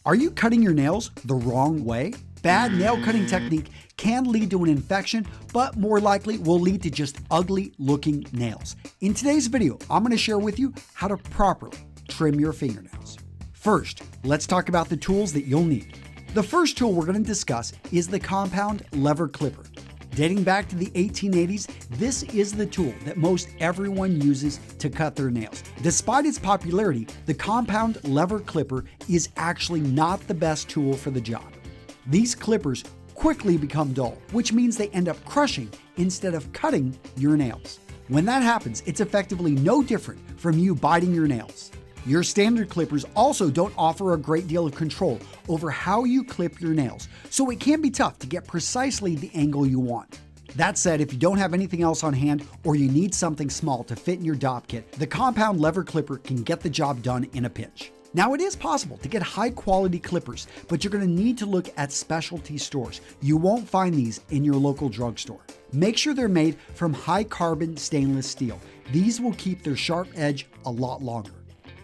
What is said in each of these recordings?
Are you cutting your nails the wrong way? Bad nail cutting technique can lead to an infection, but more likely will lead to just ugly looking nails. In today's video, I'm going to share with you how to properly trim your fingernails. First, let's talk about the tools that you'll need. The first tool we're going to discuss is the compound lever clipper. Dating back to the 1880s, this is the tool that most everyone uses to cut their nails. Despite its popularity, the compound lever clipper is actually not the best tool for the job. These clippers quickly become dull, which means they end up crushing instead of cutting your nails. When that happens, it's effectively no different from you biting your nails. Your standard clippers also don't offer a great deal of control over how you clip your nails, so it can be tough to get precisely the angle you want. That said, if you don't have anything else on hand or you need something small to fit in your DOP kit, the compound lever clipper can get the job done in a pinch. Now, it is possible to get high quality clippers, but you're going to need to look at specialty stores. You won't find these in your local drugstore. Make sure they're made from high carbon stainless steel. These will keep their sharp edge a lot longer.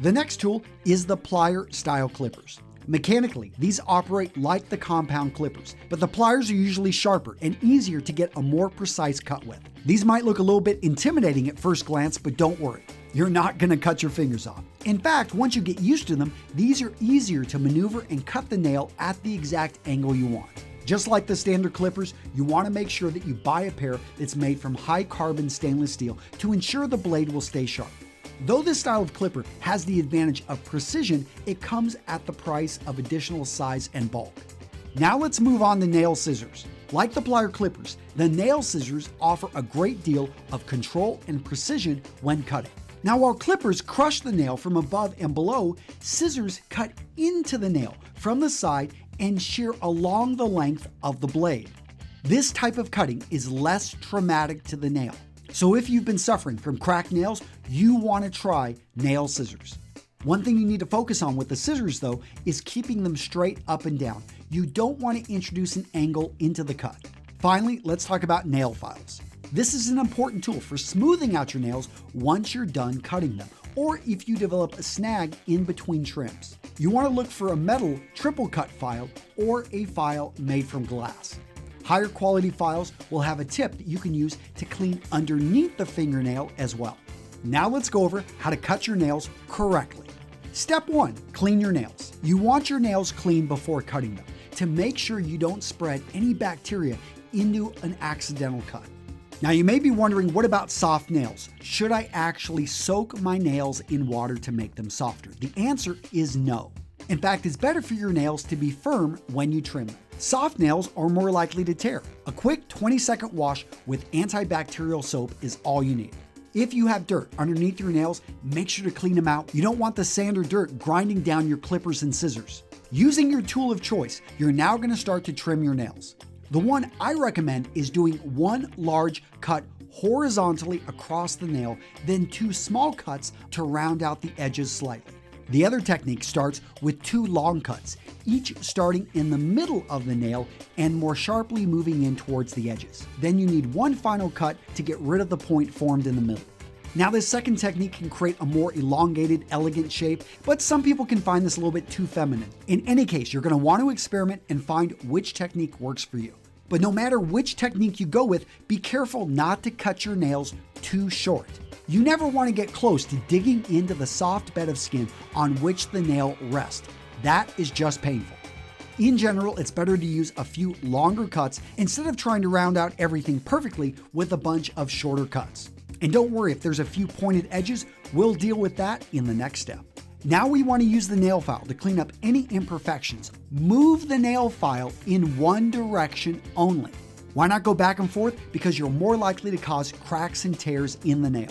The next tool is the plier style clippers. Mechanically, these operate like the compound clippers, but the pliers are usually sharper and easier to get a more precise cut with. These might look a little bit intimidating at first glance, but don't worry, you're not going to cut your fingers off. In fact, once you get used to them, these are easier to maneuver and cut the nail at the exact angle you want. Just like the standard clippers, you want to make sure that you buy a pair that's made from high carbon stainless steel to ensure the blade will stay sharp. Though this style of clipper has the advantage of precision, it comes at the price of additional size and bulk. Now let's move on to nail scissors. Like the plier clippers, the nail scissors offer a great deal of control and precision when cutting. Now, while clippers crush the nail from above and below, scissors cut into the nail from the side and shear along the length of the blade. This type of cutting is less traumatic to the nail. So if you've been suffering from cracked nails, you want to try nail scissors. One thing you need to focus on with the scissors, though, is keeping them straight up and down. You don't want to introduce an angle into the cut. Finally, let's talk about nail files. This is an important tool for smoothing out your nails once you're done cutting them, or if you develop a snag in between trims. You want to look for a metal triple cut file or a file made from glass. Higher quality files will have a tip that you can use to clean underneath the fingernail as well. Now let's go over how to cut your nails correctly. Step 1, clean your nails. You want your nails clean before cutting them to make sure you don't spread any bacteria into an accidental cut. Now you may be wondering, what about soft nails? Should I actually soak my nails in water to make them softer? The answer is no. In fact, it's better for your nails to be firm when you trim them. Soft nails are more likely to tear. A quick 20-second wash with antibacterial soap is all you need. If you have dirt underneath your nails, make sure to clean them out. You don't want the sand or dirt grinding down your clippers and scissors. Using your tool of choice, you're now going to start to trim your nails. The one I recommend is doing one large cut horizontally across the nail, then two small cuts to round out the edges slightly. The other technique starts with two long cuts, each starting in the middle of the nail and more sharply moving in towards the edges. Then you need one final cut to get rid of the point formed in the middle. Now, this second technique can create a more elongated, elegant shape, but some people can find this a little bit too feminine. In any case, you're going to want to experiment and find which technique works for you. But no matter which technique you go with, be careful not to cut your nails too short. You never want to get close to digging into the soft bed of skin on which the nail rests. That is just painful. In general, it's better to use a few longer cuts instead of trying to round out everything perfectly with a bunch of shorter cuts. And don't worry if there's a few pointed edges, we'll deal with that in the next step. Now we want to use the nail file to clean up any imperfections. Move the nail file in one direction only. Why not go back and forth? Because you're more likely to cause cracks and tears in the nail.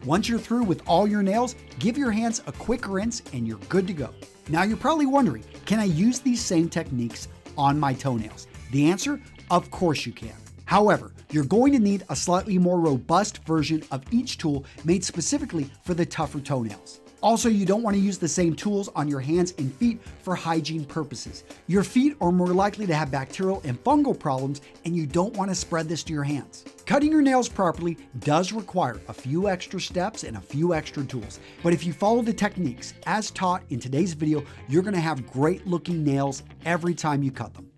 Once you're through with all your nails, give your hands a quick rinse and you're good to go. Now you're probably wondering, can I use these same techniques on my toenails? The answer, of course you can. However, you're going to need a slightly more robust version of each tool made specifically for the tougher toenails. Also, you don't want to use the same tools on your hands and feet for hygiene purposes. Your feet are more likely to have bacterial and fungal problems, and you don't want to spread this to your hands. Cutting your nails properly does require a few extra steps and a few extra tools, but if you follow the techniques as taught in today's video, you're going to have great looking nails every time you cut them.